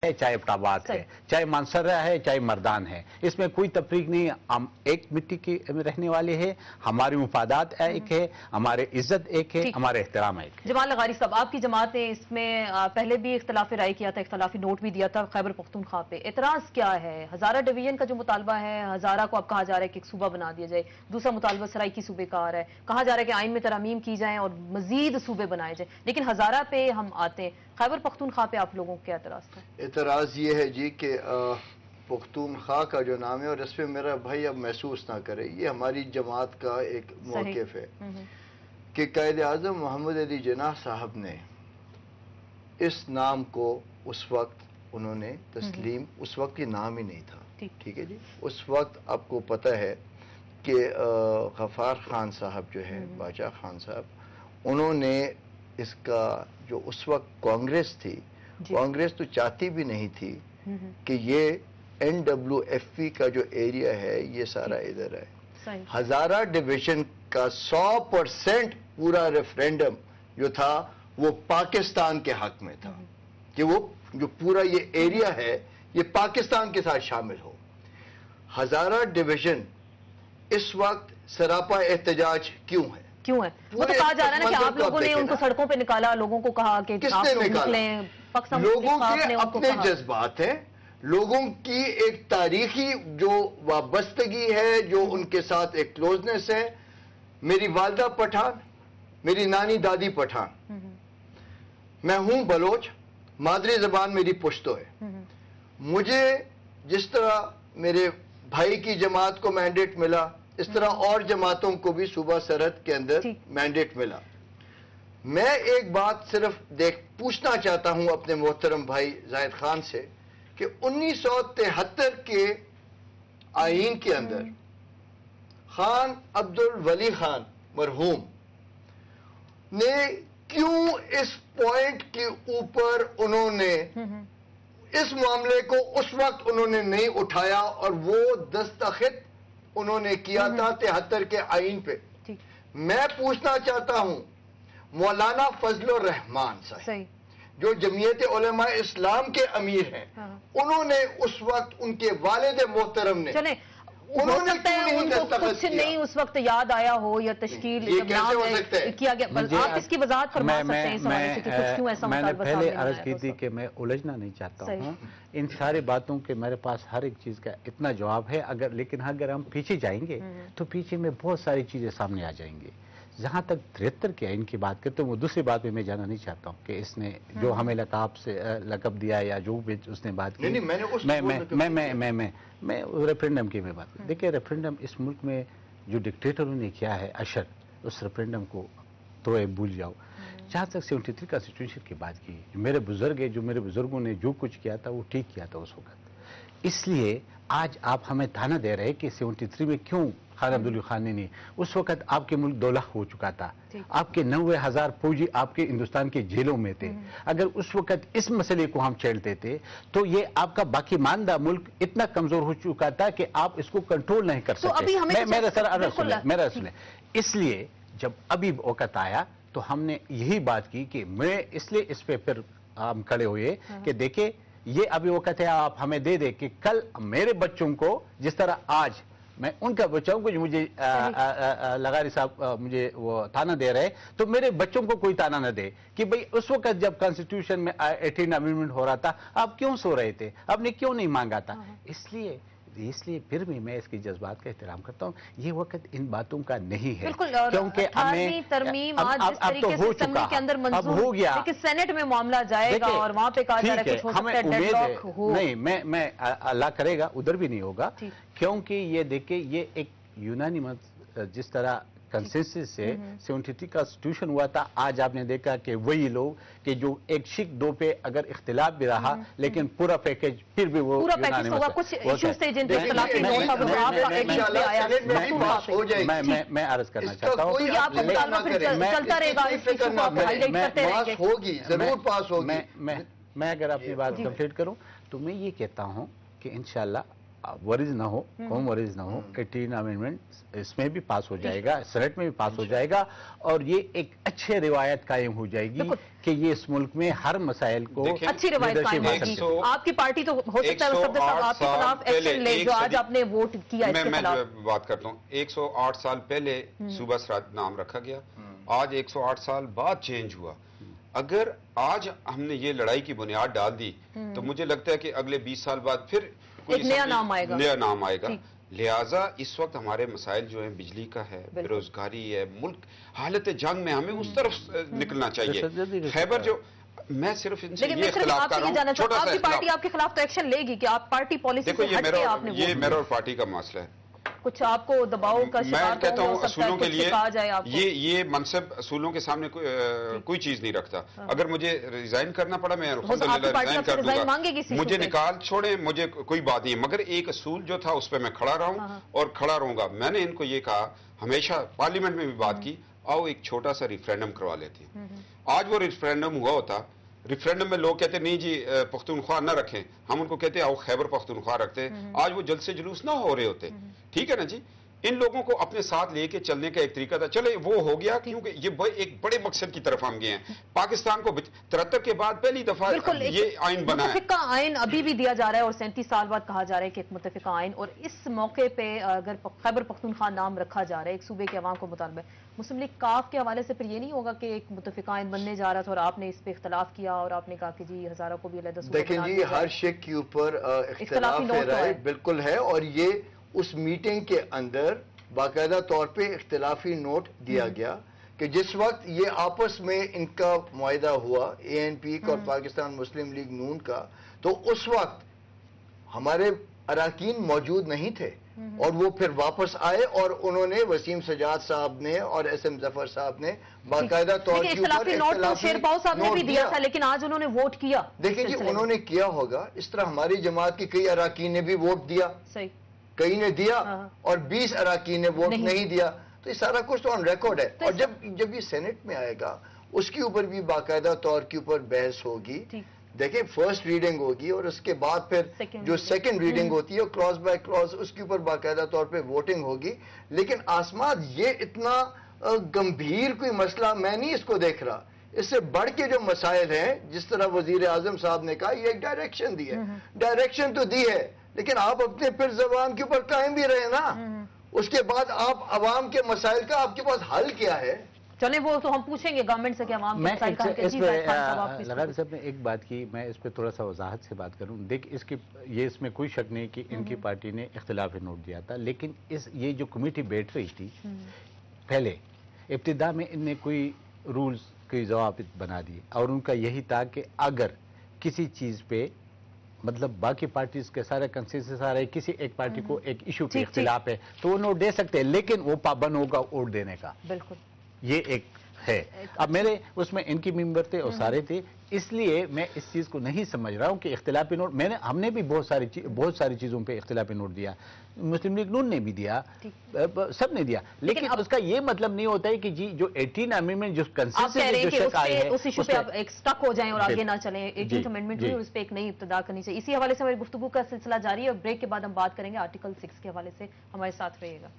चाहे एबटाबाद है, चाहे मानसरा है, चाहे मर्दान है, इसमें कोई तफरीक नहीं। हम एक मिट्टी के रहने वाले हैं, हमारी मुफादात एक है, हमारे इज्जत एक है, हमारे एहतराम एक है। जमाल लगारी साहब, आपकी जमात ने इसमें पहले भी इख्तलाफी राय किया था, इख्तलाफी नोट भी दिया था खैबर पख्तूनख्वा पे। एतराज क्या है? हजारा डिवीजन का जो मुतालबा है, हजारा को अब कहा जा रहा है कि एक सूबा बना दिया जाए, दूसरा मुतालबा सराइकी सूबे का आ रहा है, कहा जा रहा है कि आइन में तरमीम की जाए और मजीद सूबे बनाए जाए। लेकिन हजारा पे हम आते हैं, खैबर पख्तूनख्वा पे आप लोगों को क्या एतराज था? एतराज़ ये है जी कि पख्तूनख्वा का जो नाम है, और इस पर मेरा भाई अब महसूस ना करे, ये हमारी जमात का एक मौक़िफ़ है कि कायद आज़म मोहम्मद अली जिन्नाह साहब ने इस नाम को उस वक्त उन्होंने तस्लीम, उस वक्त ये नाम ही नहीं था, ठीक है जी। उस वक्त आपको पता है कि गफ़ार खान साहब जो है, बादशाह खान साहब, उन्होंने इसका जो उस वक्त कांग्रेस थी, कांग्रेस तो चाहती भी नहीं थी कि ये NWFP का जो एरिया है ये सारा इधर है। हजारा डिवीजन का 100% पूरा रेफरेंडम जो था वो पाकिस्तान के हक में था कि वो जो पूरा ये एरिया है ये पाकिस्तान के साथ शामिल हो। हजारा डिवीजन इस वक्त सरापा एहतजाज क्यों है? क्यों है? वो तो कहा जा रहा है ना कि आप लोगों ने उनको सड़कों पे निकाला, लोगों को कहा कि आप लोग निकलें। लोगों के अपने जज्बात हैं, लोगों की एक तारीखी जो वाबस्तगी है, जो उनके साथ एक क्लोजनेस है। मेरी वालदा पठान, मेरी नानी दादी पठान, मैं हूं बलोच, मादरी जबान मेरी पुश्तो है। मुझे जिस तरह मेरे भाई की जमात को मैंडेट मिला, इस तरह और जमातों को भी सूबा सरहद के अंदर मैंडेट मिला। मैं एक बात सिर्फ पूछना चाहता हूं अपने मोहतरम भाई जाहिद खान से कि 1973 के आईन के अंदर खान अब्दुल वली खान मरहूम ने क्यों इस पॉइंट के ऊपर उन्होंने इस मामले को उस वक्त उन्होंने नहीं उठाया और वो दस्तखत उन्होंने किया था 73 के आईन पे। मैं पूछना चाहता हूं मौलाना फजलुर रहमान साहब जो जमीयत उलमा इस्लाम के अमीर हैं, उन्होंने उस वक्त उनके वालिद मोहतरम ने उन्होंने उनको कुछ नहीं उस वक्त याद आया हो या तश्कील किया गया। आप इसकी वजाहत फरमा सकते हैं इस हवाले से कि कुछ क्यों ऐसा मैंने पहले अर्ज की थी कि मैं उलझना नहीं चाहता हूँ इन सारी बातों के। मेरे पास हर एक चीज का इतना जवाब है, लेकिन अगर हम पीछे जाएंगे तो पीछे में बहुत सारी चीजें सामने आ जाएंगी। जहां तक 73 के आइन की बात करते हैं, वो दूसरी बात में मैं जाना नहीं चाहता हूं कि इसने जो हमें लकब दिया या जो भी उसने बात की। मैं रेफरेंडम की बात कर। देखिए, रेफरेंडम इस मुल्क में जो डिक्टेटरों ने किया है अशर, उस रेफरेंडम को तो भूल जाओ। जहां तक 73 कॉन्स्टिट्यूशन की बात की, मेरे बुजुर्ग है, जो मेरे बुजुर्गों ने जो कुछ किया था वो ठीक किया था उस वक्त। इसलिए आज आप हमें ताना दे रहे हैं कि 73 में क्यों खान अब्दुल खान ने नहीं। उस वक्त आपके मुल्क दौला हो चुका था, आपके 90,000 फौजी आपके हिंदुस्तान के जेलों में थे। अगर उस वक्त इस मसले को हम छेड़ते थे तो ये आपका बाकी मानदा मुल्क इतना कमजोर हो चुका था कि आप इसको कंट्रोल नहीं कर सकते। मेरा सुने। इसलिए जब अभी वक्त आया तो हमने यही बात की कि मैं इसलिए इस पे फिर हम खड़े हुए कि देखे ये अभी वक्त है, आप हमें दे दे कि कल मेरे बच्चों को जिस तरह आज मैं उनका बचाऊं को, जो मुझे लगारी साहब मुझे वो ताना दे रहे, तो मेरे बच्चों को कोई ताना न दे कि भाई उस वक्त जब कॉन्स्टिट्यूशन में 18 अमेंडमेंट हो रहा था आप क्यों सो रहे थे, आपने क्यों नहीं मांगा था। इसलिए फिर भी मैं इसकी जज्बात का एहतराम करता हूँ। ये वक्त इन बातों का नहीं है, क्योंकि हमें तरमीम आज जिस तरीके से असेंबली के अंदर मंजूर हो गया, लेकिन सेनेट में मामला जाएगा और वहां पे कहा जा रहा है कुछ हो सकता है, डेडलॉक हो। नहीं, मैं अल्लाह करेगा उधर भी नहीं होगा, क्योंकि ये देखिए ये एक यूनानिमस जिस तरह कंसेंसस से 73 कॉन्स्टिट्यूशन हुआ था। आज आपने देखा कि वही लोग कि जो एक शिक दो पे अगर इख्तिलाफ भी रहा, लेकिन पूरा पैकेज फिर भी वो पूरा पैकेज होगा। कुछ इश्यूज थे जिन पे इख्तिलाफी नहीं था, वो आपका एडलिस्ट पे आया। मैं अर्ज करना चाहता हूं ये आपका मुतालबा फिर चलता रहेगा, इस इशू को आप हाईलाइट करते रहेंगे। होगी, जरूर पास होगी। मैं अगर अपनी बात कंप्लीट करूं तो मैं ये कहता हूं कि इंशाल्लाह वरीज ना हो, कौन वरीज ना हो, 18 अमेंडमेंट इसमें भी पास हो जाएगा, सेनेट में भी पास हो जाएगा, और ये एक अच्छे रिवायत कायम हो जाएगी कि ये इस मुल्क में हर मसाइल को अच्छी रिवायत कायम होगी। आपकी पार्टी तो हो सकता है सफदर साहब आपके खिलाफ एक्शन ले, जो आज आपने वोट किया इसके खिलाफ। मैं बात करता हूँ, 108 साल पहले सूबा सराज नाम रखा गया, आज 108 साल बाद चेंज हुआ। अगर आज हमने ये लड़ाई की बुनियाद डाल दी तो मुझे लगता है कि अगले 20 साल बाद फिर एक नया नाम आएगा। लिहाजा इस वक्त हमारे मसाइल जो हैं, बिजली का है, बेरोजगारी है, मुल्क हालत जंग में, हमें उस तरफ निकलना चाहिए। खैबर जो मैं सिर्फ इनसे ये इख्तिलाफ कर रहा हूं, छोटा सा आपकी पार्टी आपके खिलाफ तो एक्शन लेगी कि आप पार्टी पॉलिसी से हट के आपने ये मेरा और पार्टी का मसला है। कुछ आपको दबाव का शिकार मैं कहता हूँ असूलों के लिए कहा जाए आपको। ये मनसब असूलों के सामने कोई चीज नहीं रखता। अगर मुझे रिजाइन करना पड़ा, मैं अल्हम्दुलिल्लाह रिजाइन कर दूंगा, मुझे निकाल छोड़े, मुझे कोई बात नहीं है, मगर एक असूल जो था उस पर मैं खड़ा रहा हूँ और खड़ा रहूंगा। मैंने इनको ये कहा, हमेशा पार्लियामेंट में भी बात की, आओ एक छोटा सा रिफरेंडम करवा लेते हैं। आज वो रिफरेंडम हुआ होता, रिफरेंडम में लोग कहते नहीं जी पख्तूनख्वा ना रखें, हम उनको कहते आओ खैबर पख्तूनख्वा रखते हैं, आज वो जल्द से जुलूस ना हो रहे होते। ठीक है ना जी, इन लोगों को अपने साथ लेके चलने का एक तरीका था, चले वो हो गया, क्योंकि ये एक बड़े मकसद की तरफ हम गए हैं। पाकिस्तान को 73 के बाद पहली दफा ये आइन बना है। मुतफिका आइन अभी भी दिया जा रहा है और 37 साल बाद कहा जा रहा है कि एक मुतफिका आइन, और इस मौके पे अगर खैबर पख्तूनख्वा नाम रखा जा रहा है, एक सूबे के अवाम को मुतालबा है, मुस्लिम लीग काफ के हवाले से फिर ये नहीं होगा कि एक मुतफिका आइन बनने जा रहा था और आपने इस पे इख्तलाफ किया और आपने कहा कि जी हजारा को भी अलग सूबा देखें जी, हर शेख के ऊपर इख्तिलाफ राय बिल्कुल है, और ये उस मीटिंग के अंदर बाकायदा तौर पे इख्तिलाफी नोट दिया गया कि जिस वक्त ये आपस में इनका मुआहिदा हुआ ANP का और पाकिस्तान मुस्लिम लीग नून का, तो उस वक्त हमारे अरकान मौजूद नहीं थे, और वो फिर वापस आए और उन्होंने वसीम सजाद साहब ने और SM जफर साहब ने बाकायदा तौर के ऊपर नोट शेरपाव साहब ने भी दिया था, लेकिन आज उन्होंने वोट किया। देखिए जी, उन्होंने किया होगा, इस तरह हमारी जमात की कई अरकान ने भी वोट दिया, सही, कई ने दिया और 20 अरकान ने वोट नहीं दिया, तो ये सारा कुछ तो ऑन रिकॉर्ड है। और जब ये सेनेट में आएगा, उसके ऊपर भी बाकायदा तौर के ऊपर बहस होगी। देखिए, फर्स्ट रीडिंग होगी और उसके बाद फिर जो सेकंड रीडिंग होती है क्लॉज बाय क्लॉज, उसके ऊपर बाकायदा तौर पे वोटिंग होगी। लेकिन आसमाद, ये इतना गंभीर कोई मसला मैं नहीं इसको देख रहा। इससे बढ़ के जो मसाइल हैं, जिस तरह वजीर आजम साहब ने कहा, ये एक डायरेक्शन दी है, डायरेक्शन तो दी है, लेकिन आप अपने फिर जबान के ऊपर कायम भी रहे ना। उसके बाद आप अवाम के मसाइल का आपके पास हल क्या है? चले वो तो हम पूछेंगे गवर्नमेंट से कि अवाम के मसाइल का हल क्या है। लगातार साहब ने एक बात की, मैं इस पे थोड़ा सा वजाहत से बात करूं। देख, इसमें कोई शक नहीं कि इनकी पार्टी ने इख्तिलाफी नोट दिया था, लेकिन ये जो कमेटी बैठ रही थी, पहले इब्तिदा में इनने कोई रूल्स की ज़वाबित बना दिए, और उनका यही था कि अगर किसी चीज पे, मतलब बाकी पार्टीज के सारे कंसेंसस आ रहे, किसी एक पार्टी को एक इशू पे इख्तिलाफ है तो वो नोट दे सकते हैं, लेकिन वो पाबंद होगा वोट देने का। बिल्कुल, ये एक है। अब मेरे उसमें इनकी मेंबर थे और सारे थे, इसलिए मैं इस चीज को नहीं समझ रहा हूं कि इख्तिलाफी नोट, हमने भी बहुत सारी चीजों पे इख्तिलाफी नोट दिया, मुस्लिम लीग नून ने भी दिया, सब ने दिया, लेकिन उसका ये मतलब नहीं होता है कि जी जो 18 अमेंडमेंट जो कंसेंसस उस इशू पे आप एक स्टक हो जाएं और आगे ना चलें। 18th अमेंडमेंट हुई, उस पे एक नई इब्तिदा करनी चाहिए। इसी हवाले से हमारी गुफ्तगू का सिलसिला जारी है और ब्रेक के बाद हम बात करेंगे आर्टिकल 6 के हवाले से। हमारे साथ रहिएगा।